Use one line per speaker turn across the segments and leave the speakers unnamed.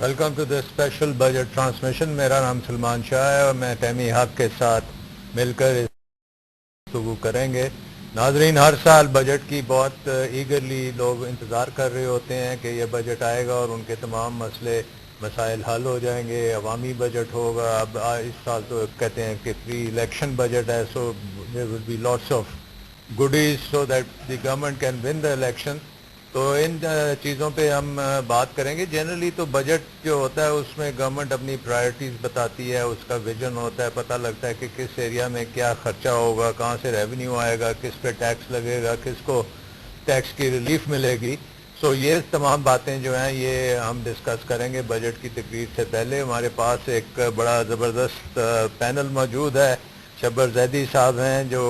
Welcome to the special budget transmission. میرا نام سلمان شاہ ہے اور میں تیمی حق کے ساتھ مل کر گفتگو کریں گے. ناظرین، ہر سال بجٹ کی بہت ایگرلی لوگ انتظار کر رہے ہوتے ہیں کہ یہ بجٹ آئے گا اور ان کے تمام مسائل حل ہو جائیں گے. عوامی بجٹ ہوگا. اب اس سال تو کہتے ہیں کہ پری الیکشن بجٹ ہے, so there will be lots of goodies so that the government can win the election. تو ان چیزوں پہ ہم بات کریں گے. جنرلی تو بجٹ جو ہوتا ہے اس میں گورنمنٹ اپنی پرائرٹیز بتاتی ہے, اس کا ویژن ہوتا ہے, پتہ لگتا ہے کہ کس ایریا میں کیا خرچہ ہوگا, کہاں سے ریونیو آئے گا, کس پہ ٹیکس لگے گا, کس کو ٹیکس کی ریلیف ملے گی. سو یہ تمام باتیں جو ہیں یہ ہم ڈسکس کریں گے بجٹ کی تقریر سے پہلے. ہمارے پاس ایک بڑا زبردست پینل موجود ہے. شبر زیدی صاحب ہیں جو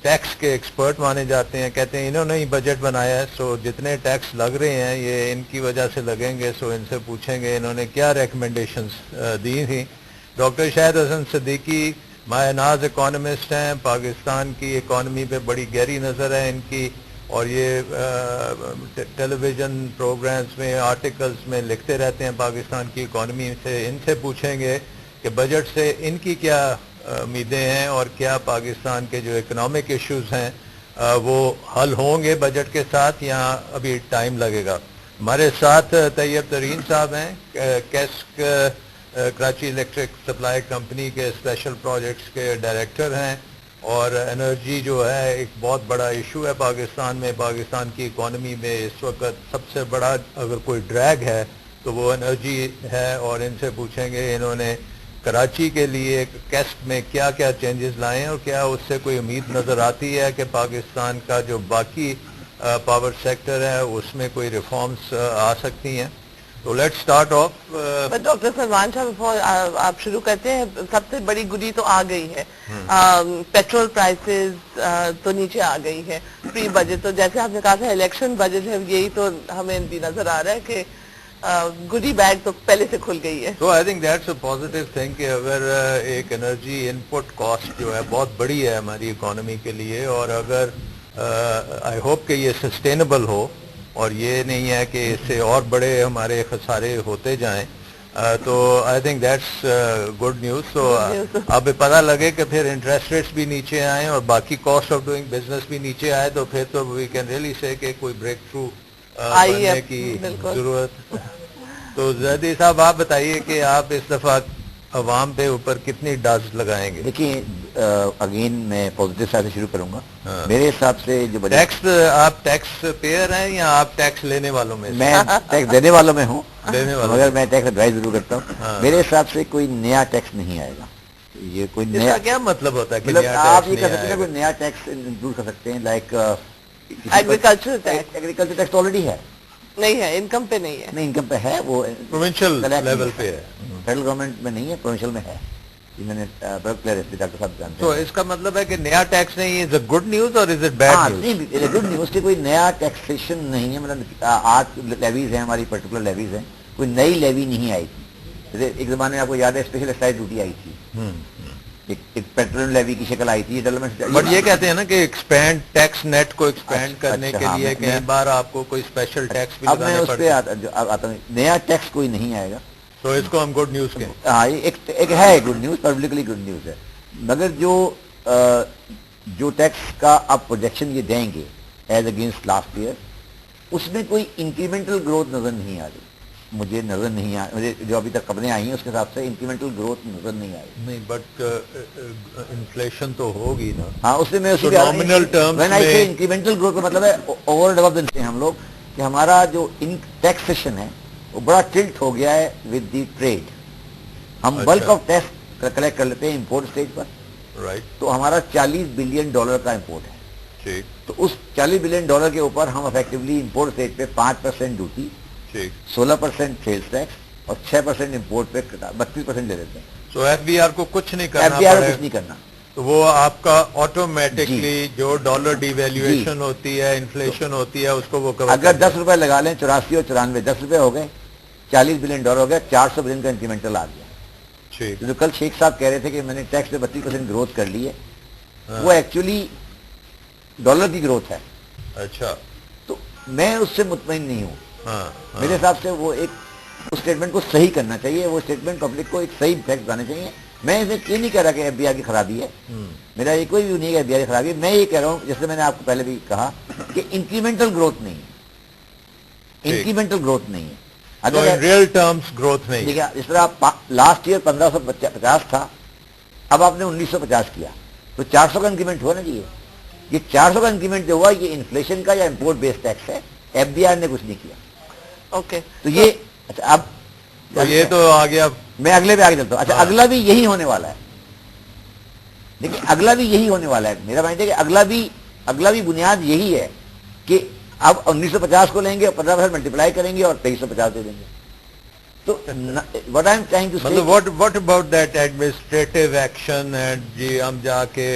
ٹیکس کے ایکسپرٹ مانے جاتے ہیں. کہتے ہیں انہوں نے ہی بجٹ بنایا ہے, سو جتنے ٹیکس لگ رہے ہیں یہ ان کی وجہ سے لگیں گے. سو ان سے پوچھیں گے انہوں نے کیا ریکمنڈیشنز دی تھیں. ڈاکٹر شاہد حسن صدیقی ماہ ناز اکانومسٹ ہیں. پاکستان کی اکانومی پہ بڑی گہری نظر ہے ان کی, اور یہ ٹیلی ویژن پروگرامز میں آرٹیکلز میں لکھتے رہتے ہیں پاکستان کی اکانومی سے. ان سے پوچھیں گے کہ بجٹ سے ان کی کیا امیدیں ہیں اور کیا پاکستان کے جو اکنامک ایشوز ہیں وہ حل ہوں گے بجٹ کے ساتھ یا ابھی ٹائم لگے گا. ہمارے ساتھ طیب ترین صاحب ہیں, کیسک کراچی الیکٹرک سپلائی کمپنی کے اسپیشل پروجیکٹس کے ڈائریکٹر ہیں, اور انرجی جو ہے ایک بہت بڑا ایشو ہے پاکستان میں. پاکستان کی اکانومی میں اس وقت سب سے بڑا اگر کوئی ڈریگ ہے تو وہ انرجی ہے, اور ان سے پوچھیں گے انہوں نے کراچی کے لیے کیسک میں کیا کیا چینجز لائے ہیں اور کیا اس سے کوئی امید نظر آتی ہے کہ پاکستان کا جو باقی پاور سیکٹر ہے اس میں کوئی ریفارمز آ سکتی ہیں. تو let start off.
Doctor Salman صاحب, آپ شروع کرتے ہیں. سب سے بڑی گڈی تو آ گئی ہے, پیٹرول پرائسز تو نیچے آ گئی ہے. پری بجٹ تو جیسے آپ نے کہا تھا الیکشن بجٹ ہے, یہی تو ہمیں بھی نظر آ رہا ہے کہ گڈی بیگ تو پہلے سے کھل گئی ہے.
تو I think that's a positive thing کہ اگر ایک انرجی ان پٹ کاسٹ جو ہے بہت بڑی ہے ہماری اکانومی کے لیے, اور اگر آئی ہوپ کہ یہ سسٹینیبل ہو اور یہ نہیں ہے کہ اس سے اور بڑے ہمارے خسارے ہوتے جائیں, تو I think that's good news. تو اب پتہ لگے کہ پھر انٹرسٹ ریٹس بھی نیچے آئیں اور باقی کاسٹ آف ڈوئنگ بزنس بھی نیچے آئے, تو پھر تو وی کین ریئلی سے کہ کوئی بریک تھرو بننے کی ضرورت. تو زیدی صاحب آپ بتائیے کہ آپ اس دفعہ عوام پہ اوپر کتنی ڈاز لگائیں گے؟
دیکھیے, اگین میں پازیٹیو سائڈ سے شروع کروں گا. میرے حساب سے جو
ٹیکس, آپ ٹیکس پیئر ہیں یا آپ ٹیکس لینے والوں میں؟
میں ٹیکس دینے والوں میں ہوں,
دینے والوں
مگر میں ٹیکس ایڈوائز ضرور کرتا ہوں. میرے حساب سے کوئی نیا ٹیکس نہیں آئے گا. یہ کوئی
اس
نیا
کا کیا مطلب ہوتا ہے کہ
مطلب
نیا
آپ
ٹیکس
یہ کر
نہیں
سکتے
آئے
ہیں,
گا؟
کوئی نیا ٹیکس انکلوڈ کر سکتے ہیں, like
agriculture tax
agriculture tax already ہے.
نہیں ہے, انکم پہ نہیں ہے.
نہیں, انکم پہ ہے, وہ
پروونشل لیول پہ ہے,
فیڈرل گورنمنٹ میں نہیں ہے, پروونشل میں ہے. میں نے ڈاکٹر صاحب جانتے
تو اس کا مطلب ہے کہ نیا ٹیکس نہیں. از اے گڈ نیوز اور is it bad news?
Good news کہ کوئی نیا ٹیکسیشن نہیں ہے. مطلب 8 لیویز ہیں ہماری, پرٹیکولر لیویز ہیں, کوئی نئی لیوی نہیں آئی تھی. جیسے ایک زمانے میں آپ کو یاد ہے اسپیشل ایکسائز ڈیوٹی آئی تھی, ایک پیٹرول لیوی کی شکل آئی تھی.
بٹ یہ کہتے ہیں نا کہ ایکسپینڈ ٹیکس نیٹ کو ایکسپینڈ کرنے کے لیے کئی بار آپ کو کوئی اسپیشل ٹیکس بھی
اب میں
لگانے
اس
پڑتے
پہ
ہیں.
آتا ہوں. نیا ٹیکس کوئی نہیں آئے گا,
تو اس کو ہم گڈ نیوز کہیں.
ہاں, ایک ہے good news, publicly good news ہے. مگر جو ٹیکس کا آپ پروجیکشن یہ دیں گے ایز اگینسٹ لاسٹ ایئر, اس میں کوئی انکریمنٹل گروتھ نظر نہیں آ رہی. مجھے نظر نہیں مجھے جو ابھی تک خبریں آئی ہیں اس کے حساب سے انکریمنٹل گروتھ نظر نہیں آئی.
نہیں, بٹ انفلیشن تو ہوگی نا.
ہاں, اس میں اسی
نامنل ٹرمز میں
انکریمنٹل گروتھ کا مطلب ہے اوور اینڈ ابو دین ہم لوگ کہ ہمارا جو ٹیکسیشن ہے وہ بڑا ٹلٹ ہو گیا ہے ود دی ٹریڈ. ہم بلک آف ٹیکس کلیکٹ کر لیتے ہیں امپورٹ اسٹیج پر,
رائٹ,
تو ہمارا $40 بلین کا امپورٹ ہے.
ٹھیک,
تو اس $40 بلین کے اوپر ہم افیکٹولی امپورٹ اسٹیج پہ 5% ڈیوٹی, 16% سیلز ٹیکس اور 6% امپورٹ پہ 32% لے لیتے ہیں.
سو ایف بی آر کو کچھ نہیں کرنا,
کچھ نہیں کرنا.
تو وہ آپ کا آٹومیٹکلی جو ڈالر ڈی ویلیویشن ہوتی ہے, انفلیشن ہوتی ہے, اس کو وہ کور.
اگر 10 روپے لگا لیں, 84 اور 94 10 روپے ہو گئے, $40 بلین ہو گیا, $400 بلین کا انکریمنٹل آ گیا. جو کل شیخ صاحب کہہ رہے تھے کہ میں نے ٹیکس پہ 32% گروتھ کر لی ہے, وہ ایکچولی ڈالر کی گروتھ ہے.
اچھا,
تو میں اس سے مطمئن نہیں ہوں. میرے حساب سے وہ ایک اس اسٹیٹمنٹ کو صحیح کرنا چاہیے, وہ اسٹیٹمنٹ پبلک کو ایک صحیح فیکٹ بتانے چاہیے. میں یہ نہیں کہہ رہا کہ ایف بی آئی کی خرابی ہے, میرا یہ کوئی بھی نہیں ہے ایف بی آئی کی خرابی ہے. میں یہ کہہ رہا ہوں, جیسے میں نے آپ کو پہلے بھی کہا, کہ انکریمنٹل گروتھ نہیں ہے, انکریمنٹل گروتھ نہیں ہے.
اگر ریئل ٹرمز گروتھ نہیں,
دیکھیے جس طرح لاسٹ ایئر 1550 تھا, اب آپ نے 1950 کیا, تو 400 کا انکریمنٹ ہوا نا جی. یہ 400 کا انکریمنٹ جو ہوا یہ انفلیشن کا یا امپورٹ بیس ٹیکس ہے, ایف بی آئی نے کچھ نہیں کیا.
اوکے,
تو یہ اچھا, اب
یہ تو آ گیا.
میں اگلے پہ آگے چلتا ہوں. اچھا, اگلا بھی یہی ہونے والا ہے. دیکھیے اگلا بھی یہی ہونے والا ہے. میرا مائنڈ ہے کہ اگلا بھی بنیاد یہی ہے کہ اب 1950 کو لیں گے اور 15% ملٹیپلائی کریں گے اور 2350 دے دیں گے. تو what I'm trying to say,
what about that administrative action and جی ہم جا کے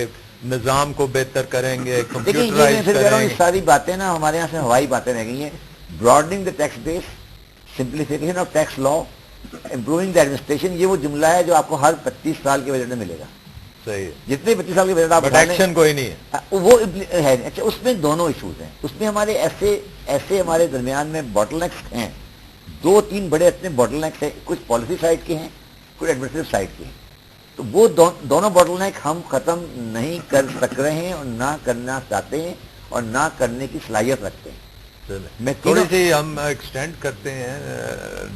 نظام کو بہتر کریں گے,
دیکھیں یہ میں پھر کہہ رہا ہوں, یہ ساری باتیں نا ہمارے یہاں سے ہوائی باتیں رہ گئی ہیں. Broadening the tax base, simplification of tax law, improving the administration, یہ وہ جملہ ہے جو آپ کو ہر 25 سال کے بجٹ میں ملے گا.
صحیح,
جتنے 25 سال کے بجٹ آپ
ایکشن کوئی نہیں ہے
وہ ہے. اچھا, اس میں دونوں ایشوز ہیں. اس میں ہمارے ایسے ہمارے درمیان میں باٹل نیکس ہیں, 2-3 بڑے اتنے باٹل نیکس ہیں, کچھ پالیسی سائڈ کے ہیں, کچھ ایڈمنسٹریٹو سائڈ کے ہیں. تو وہ دونوں باٹل نیک ہم ختم نہیں کر سک رہے ہیں اور نہ کرنا چاہتے ہیں اور نہ کرنے کی صلاحیت رکھتے ہیں.
میں تھوڑی سی ہم ایکسٹینڈ کرتے ہیں.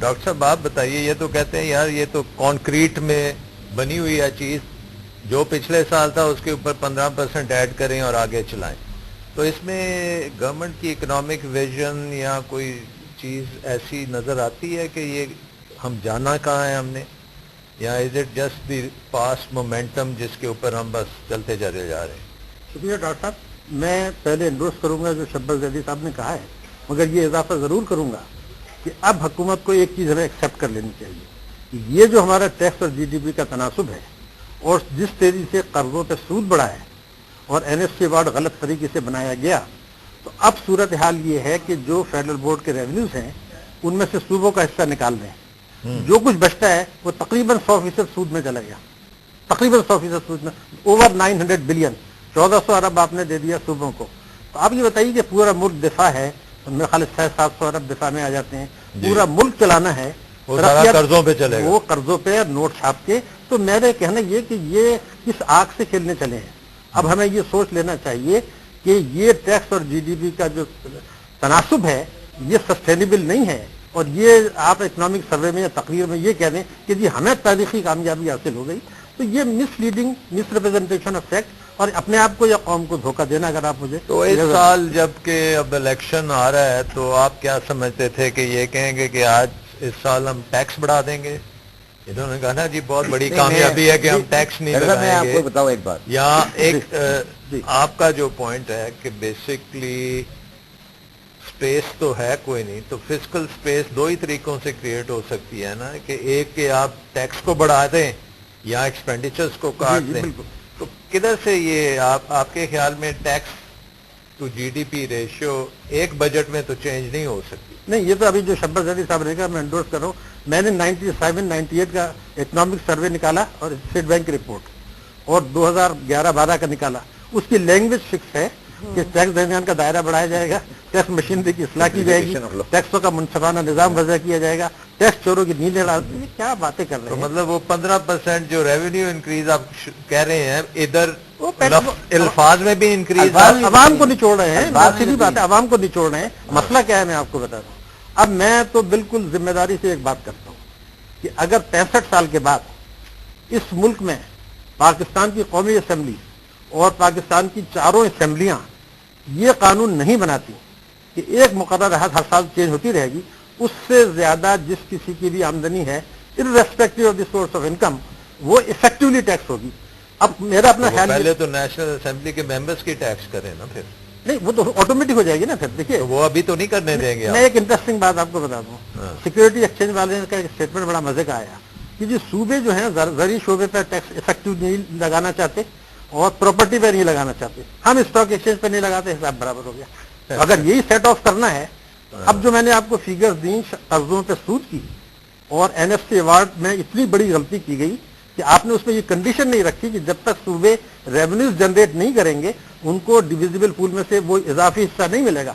ڈاکٹر صاحب آپ بتائیے, یہ تو کہتے ہیں یار یہ تو کانکریٹ میں بنی ہوئی ہے چیز, جو پچھلے سال تھا اس کے اوپر 15% ایڈ کریں اور آگے چلائیں. تو اس میں گورنمنٹ کی اکنامک ویژن یا کوئی چیز ایسی نظر آتی ہے کہ یہ ہم جانا کہاں ہے ہم نے, یا is it just the past momentum جس کے اوپر ہم بس چلتے چلے جا رہے ہیں؟
شکریہ ڈاکٹر صاحب. میں پہلے انڈورس کروں گا جو شبر زیدی صاحب نے کہا ہے, مگر یہ اضافہ ضرور کروں گا کہ اب حکومت کو ایک چیز ہمیں ایکسیپٹ کر لینی چاہیے. یہ جو ہمارا ٹیکس اور جی ڈی پی کا تناسب ہے اور جس تیزی سے قرضوں پہ سود بڑھا ہے اور این ایف سی ایوارڈ غلط طریقے سے بنایا گیا, تو اب صورتحال یہ ہے کہ جو فیڈرل بورڈ کے ریونیوز ہیں ان میں سے صوبوں کا حصہ نکال دیں, جو کچھ بچتا ہے وہ تقریباً 100% سود میں چلا گیا, تقریباً 100% سود میں, اوور 900 بلین, 1400 ارب آپ نے دے دیا صوبوں کو. تو آپ یہ بتائیے کہ پورا ملک دفاع ہے, میرے خیال 600-700 ارب دفاع میں آ جاتے ہیں, پورا ملک چلانا ہے,
قرضوں پہ چلے گا,
وہ قرضوں پہ نوٹ چھاپ کے. تو میرے کہنا یہ کہ یہ کس آگ سے کھیلنے چلے ہیں. اب ہمیں یہ سوچ لینا چاہیے کہ یہ ٹیکس اور جی ڈی پی کا جو تناسب ہے یہ سسٹینیبل نہیں ہے, اور یہ آپ اکنامک سروے میں یا تقریر میں یہ کہہ دیں کہ جی ہمیں تاریخی کامیابی حاصل ہو گئی, تو یہ misleading, misrepresentation of fact اور اپنے آپ کو یا قوم کو دھوکہ دینا. اگر آپ مجھے
تو اس سال جب کہ اب الیکشن آ رہا ہے تو آپ کیا سمجھتے تھے کہ یہ کہیں گے کہ آج اس سال ہم ٹیکس بڑھا دیں گے؟ انہوں نے کہا نا جی بہت بڑی کامیابی ہے کہ ہم ٹیکس نہیں لگائیں گے.
میں آپ کو بتاؤں ایک بات,
یا ایک آپ کا جو پوائنٹ ہے کہ بیسکلی اسپیس تو ہے کوئی نہیں, تو فزیکل اسپیس 2 ہی طریقوں سے کریٹ ہو سکتی ہے نا, کہ ایک کہ آپ ٹیکس کو بڑھا دیں یا ایکسپینڈیچرز کو کاٹ دیں. تو کدھر سے یہ آپ کے خیال میں tax to G D P ratio ایک بجٹ میں تو چینج نہیں ہو سکتی؟
نہیں, یہ تو ابھی جو شبر زیدی صاحب نے کہا میں انڈورس کر رہا ہوں. میں نے 97-98 کا اکنامک سروے نکالا اور اسٹیٹ بینک کی رپورٹ, اور 2011-12 کا نکالا. اس کی لینگویج فکس ہے کہ ٹیکس درمیان کا دائرہ بڑھایا جائے گا, ٹیکس مشینری کی اصلاح کی جائے گی, ٹیکسوں کا منصفانہ نظام وضع کیا جائے گا, ٹیکس چوروں کی نیندیں اڑا. کیا باتیں کر رہے ہیں؟
تو مطلب وہ 15% جو ریونیو انکریز آپ کہہ رہے ہیں ادھر الفاظ میں بھی انکریز,
عوام کو نچوڑ رہے ہیں. سیدھی بات ہے, عوام کو نچوڑ رہے ہیں. مسئلہ کیا ہے میں آپ کو بتا دوں. اب میں تو بالکل ذمہ داری سے ایک بات کرتا ہوں کہ اگر 65 سال کے بعد اس ملک میں پاکستان کی قومی اسمبلی اور پاکستان کی 4 اسمبلیاں یہ قانون نہیں بناتی کہ ایک مقررہ حد ہر سال چینج ہوتی رہے گی, اس سے زیادہ جس کسی کی بھی آمدنی ہے irrespective of the source of income وہ افیکٹولی ٹیکس ہوگی. اب میرا اپنا خیال,
پہلے تو نیشنل اسمبلی کے ممبرس کی ٹیکس کریں نا, پھر
نہیں وہ تو آٹومیٹک ہو جائے گی نا. پھر دیکھیے
وہ ابھی تو نہیں کرنے دیں گے.
میں ایک انٹرسٹنگ بات آپ کو بتا دوں. سیکورٹی ایکسچینج والے کا ایک اسٹیٹمنٹ بڑا مزے کا آیا کہ جی صوبے جو ہیں زرعی شعبے پر ٹیکس افیکٹو نہیں لگانا چاہتے اور پراپرٹی پہ نہیں لگانا چاہتے, ہم اسٹاک ایکسچینج پہ نہیں لگاتے, حساب برابر ہو گیا. اگر یہی سیٹ آف کرنا ہے, اب جو میں نے آپ کو فیگرز دیں قرضوں پہ سود کی اور این ایف سی ایوارڈ میں اتنی بڑی غلطی کی گئی کہ آپ نے اس میں یہ کنڈیشن نہیں رکھی کہ جب تک صوبے ریونیوز جنریٹ نہیں کریں گے ان کو ڈویزیبل پول میں سے وہ اضافی حصہ نہیں ملے گا.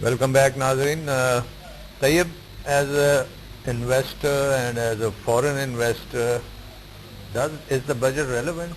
Welcome back, Nazreen. Tayyib, as an investor and as a foreign investor, is the budget relevant?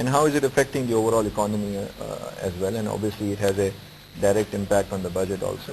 and how is it affecting the overall economy as well, and obviously it has a direct impact on the budget also.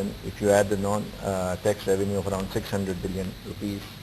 and if you add the non tax revenue of around 600 billion rupees,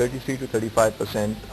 33 to 35%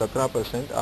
17%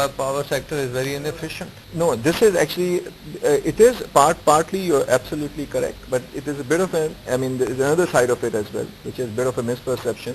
our power sector is very inefficient.
No, this is actually it is partly you're absolutely correct, but it is a bit of a, I mean there is another side of it as well, which is a bit of a misperception,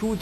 true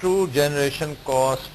true generation cost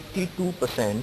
82%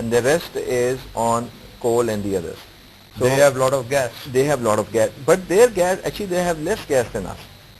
and the rest is on coal and the others.
So they have lot of gas.
They have lot of gas, but their gas actually they have less gas than us.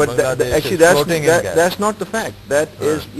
But actually
gas.
that's not the fact. That is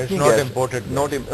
It's not imported.
Not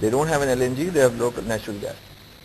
They don't have an LNG. They have local natural gas.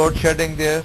load shedding there.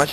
much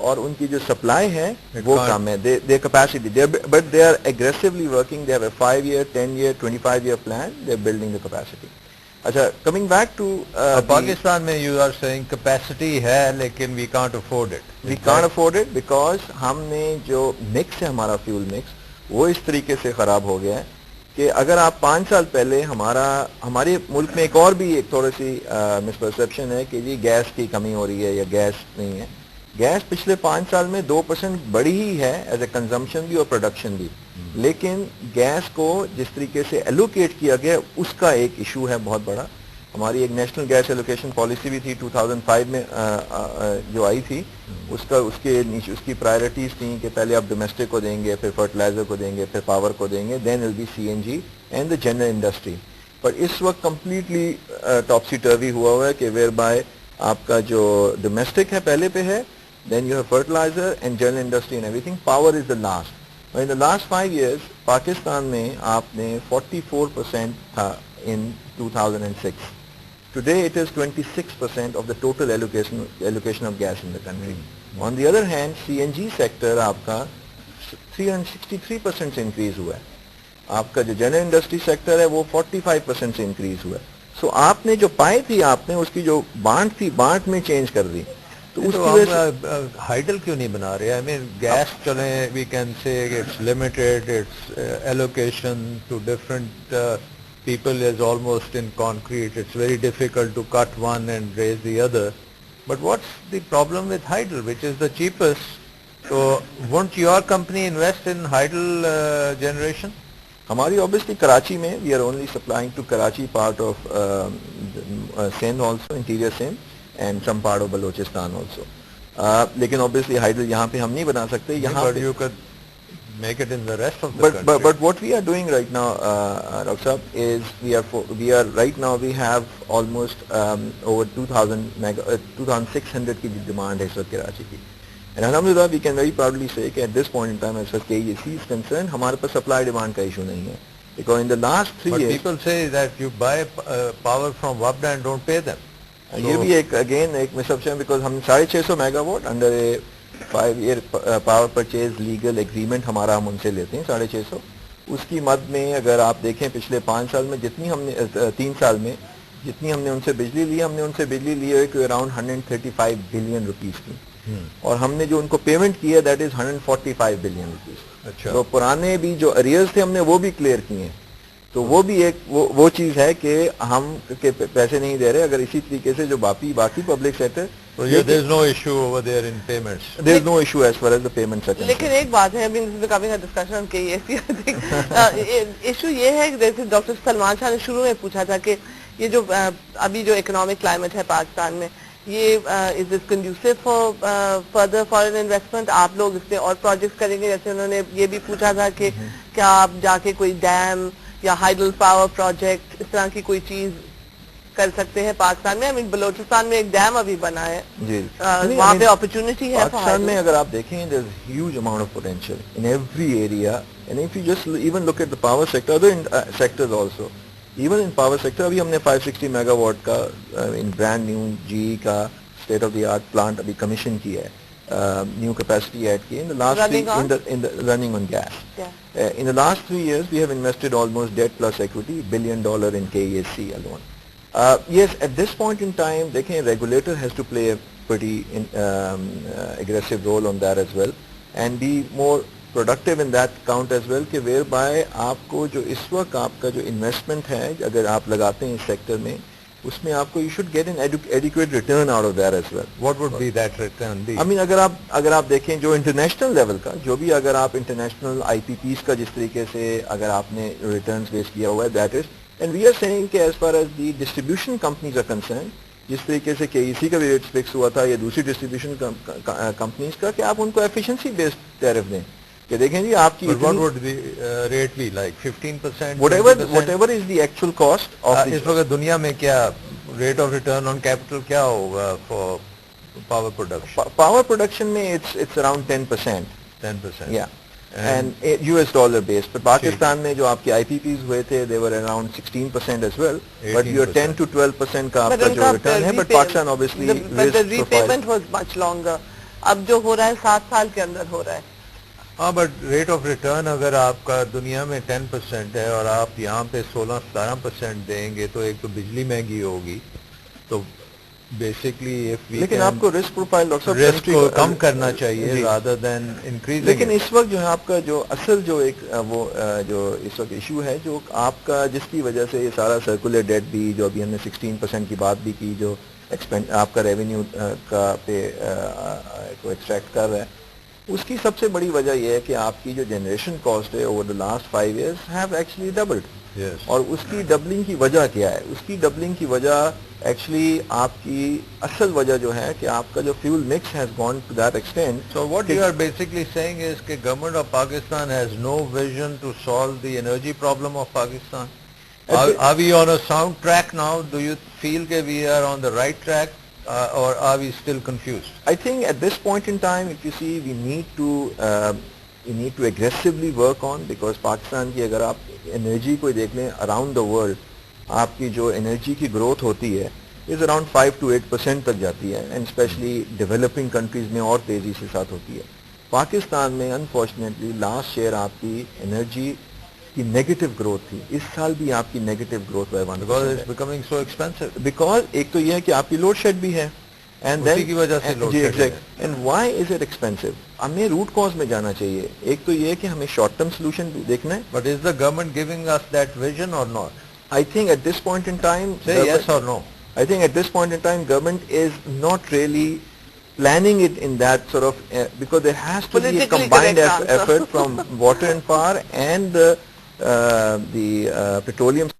اور ان کی جو supply ہے وہ
can't-
کم ہے. their capacity, but they are aggressively working. They have a 5-year, 10-year, 25-year plan. They're building the capacity. اچھا, coming back to
Pakistan میں you are saying capacity ہے لیکن we can't afford it.
we can't afford it because ہم نے جو mix ہے ہمارا fuel mix وہ اس طریقے سے خراب ہو گیا ہے کہ اگر آپ 5 سال پہلے ہمارے ملک میں ایک اور بھی ایک تھوڑی سی مسپرسیپشن ہے کہ جی گیس کی کمی ہو رہی ہے یا گیس نہیں ہے. گیس پچھلے 5 سال میں 2% بڑی ہی ہے ایز اے کنزمپشن بھی اور پروڈکشن بھی, لیکن گیس کو جس طریقے سے ایلوکیٹ کیا گیا اس کا ایک ایشو ہے بہت بڑا. ہماری ایک نیشنل گیس ایلوکیشن پالیسی بھی تھی 2005 میں جو آئی تھی, اس کی پرائرٹیز تھیں کہ پہلے آپ ڈومیسٹک کو دیں گے, پھر فرٹیلائزر کو دیں گے, پھر پاور کو دیں گے, then will be CNG and the general industry. پر اس وقت کمپلیٹلی ٹاپسی ٹروی ہوا ہے کہ ویئر بائی آپ کا جو ڈومیسٹک ہے پہلے پہ ہے, then you have fertilizer and general industry and everything. Power is the last. But in the last 5 years, Pakistan میں آپ نے 44% تھا in 2006. Today it is 26% of the total allocation of gas in the country. On the other hand, CNG sector آپ کا 363% سے increase ہوا ہے. آپ کا جو جنرل انڈسٹری سیکٹر ہے وہ 45% سے انکریز ہوا ہے. سو آپ نے جو پائی تھی آپ نے اس کی جو بانٹ تھی بانٹ میں چینج کر دی. تو اس کی وجہ سے
ہائیڈل کیوں نہیں بنا رہے؟ آئی مین گیس چلیں, we can say it's limited, its allocation to different people is almost in concrete, it's very difficult to cut one and raise the other. But what's the problem with hydel which is the cheapest? تو won't your company invest in hydel generation?
ہماری obviously Karachi میں we are only supplying to Karachi part of Sindh also, interior Sindh and some part of Balochistan also. لیکن obviously hydel یہاں پہ ہم نہیں بنا سکتے یہاں
But
پہ.
you could make it in the rest of the country.
But what we are doing right now, Dr. Saab, is we are right now we have almost over 2,600 کی demand ہے اس وقت کراچی کی. And alhamdulillah we can very proudly say کہ at this point in time as far as KEC is concerned ہمارے پاس supply demand کا issue نہیں ہے. Because in the last 3
But
years
people say that you buy power from WAPDA and don't pay them.
یہ بھی ایک again ایک مسپشن because ہم 650 mega what under a 5 year power purchase legal agreement ہمارا ہم ان سے لیتے ہیں 650. اس کی مد میں اگر آپ دیکھیں پچھلے 5 سال میں جتنی ہم نے 3 سال میں جتنی ہم نے ان سے بجلی لی, ہم نے ان سے بجلی لی ہے کہ اراؤنڈ 135 بلین روپیز کی, اور ہم نے جو ان کو پیمنٹ کی ہے دیٹ از 145 بلین روپیز.
اچھا.
تو پرانے بھی جو اریئرز تھے ہم نے وہ بھی کلیئر کیے ہیں. تو وہ بھی ایک وہ چیز ہے کہ ہم پیسے نہیں دے رہے. اگر اسی طریقے سے جو باقی public sector
So there is no issue over there in payments.
there is no issue as far as the payments are concerned.
لیکن ایک بات ہے, ڈسکشن کی ایشو یہ ہے کہ جیسے ڈاکٹر سلمان شاہ نے شروع میں پوچھا تھا کہ یہ جو ابھی جو اکنامک کلائمیٹ ہے پاکستان میں یہ is it conducive for further foreign investment, آپ لوگ اس میں اور پروجیکٹ کریں گے؟ جیسے انہوں نے یہ بھی پوچھا تھا کہ کیا آپ جا کے کوئی ڈیم یا ہائیڈل پاور پروجیکٹ اس طرح کی کوئی چیز کر سکتے ہیں پاکستان میں؟ بلوچستان میں ایک ڈیم ابھی بنا ہے,
جی
وہاں پہ اپرچونٹی ہے.
پاکستان میں اگر آپ دیکھیں there is huge amount of potential in every area, and if you just even look at the power sector, other sectors also, even in power sector ابھی ہم نے 560 میگا واٹ کا in brand new GE کا state of the art plant ابھی commission کیا ہے, new capacity add کی in the last in the running on gas. In the last 3 years we have invested almost debt plus equity $1 billion in KEC alone. Yes, at this point in time دیکھیں regulator has to play a pretty aggressive role on that as well and be more productive in that count as well, کہ whereby آپ کو جو اس وقت آپ کا جو investment ہے اگر آپ لگاتے ہیں اس سیکٹر میں اس میں آپ کو you should get an adequate return out of that as well.
What would be that return?
I mean اگر آپ دیکھیں جو انٹرنیشنل لیول کا جو بھی اگر آپ انٹرنیشنل IPPs کا جس طریقے سے اگر آپ نے ریٹرنز بیس کیا ہوا ہے that is, and we are saying کہ as far as the distribution companies are concerned, جس طریقے سے KEC کا بھی ریٹ فکس ہوا تھا یا دوسری ڈسٹریبیوشن کمپنیز کا کہ آپ ان کو ایفیشنسی بیسڈ ٹیرف دیں کہ دیکھیں جی آپ کی
what would the rate be like 15%?
whatever is the actual cost of
اس وقت دنیا میں کیا rate of return on capital کیا ہوگا for power production?
Power production میں it's around 10%.
10%.
Yeah. And US dollar based. But Pakistan میں جو آپ کے IPPs ہوئے تھے they were around 16% as well. But your 10 to 12% کا آپ کا جو ریٹرن ہے, but Pakistan obviously
but the repayment was much longer. اب جو ہو رہا ہے 7 سال کے اندر ہو رہا ہے.
ہاں بٹ ریٹ آف ریٹرن اگر آپ کا دنیا میں 10% ہے اور آپ یہاں پہ 16-17% دیں گے تو ایک تو بجلی مہنگی ہوگی, تو بیسکلی
لیکن آپ کو رسک پروفائل ڈاکٹر صاحب
رسک کو کم کرنا چاہیے
جی.
Rather than increasing.
لیکن اس وقت جو ہے آپ کا جو اصل جو ایک وہ جو اس وقت ایشو ہے جو آپ کا جس کی وجہ سے یہ سارا سرکولر ڈیٹ بھی جو ابھی ہم نے 16% کی بات بھی کی جو آپ کا ریونیو کا پہ کو ایکسٹریکٹ کر رہا ہے, اس کی سب سے بڑی وجہ یہ ہے کہ آپ کی جو جنریشن کاسٹ ہے over the last 5 years have actually doubled.
Yes.
اور اس کی ڈبلنگ کی وجہ کیا ہے؟ اس کی ڈبلنگ کی وجہ ایکچولی آپ کی اصل وجہ جو ہے کہ آپ کا جو fuel mix has gone to that extent.
So what you are basically saying is that government of Pakistan has no vision to solve the energy problem of Pakistan. Are we on a sound track now? Do you feel that we are on the right track or are we still confused?
I think at this point in time, if you see, we need to aggressively work on, because Pakistan کی اگر آپ energy کو دیکھ لیں around the world, آپ کی جو energy کی گروتھ ہوتی ہے از اراؤنڈ 5 to 8% تک جاتی ہے, اینڈ اسپیشلی ڈیولپنگ کنٹریز میں اور تیزی سے ساتھ ہوتی ہے. پاکستان میں انفارچونیٹلی لاسٹ ایئر آپ کی انرجی کی نیگیٹو گروتھ تھی, اس سال بھی آپ کی نیگیٹو گروتھ ہے 1%.
Because it's becoming so expensive.
Because ایک تو یہ ہے کہ آپ کی لوڈ شیڈ بھی ہے, اینڈ
اسی کی وجہ سے load
جی
shedding ہے.
And why is it expensive. ہمیں روٹ کاز میں جانا چاہیے. ایک تو یہ ہے کہ ہمیں شارٹ ٹرم سولوشن دیکھنا ہے.
But is the government giving us that vision or not?
I think at this point in time,
Say yes or no.
I think at this point in time, government is not really planning it in that sort of because there has to be a
Politically
combined
correct answer.
effort from water and power and the petroleum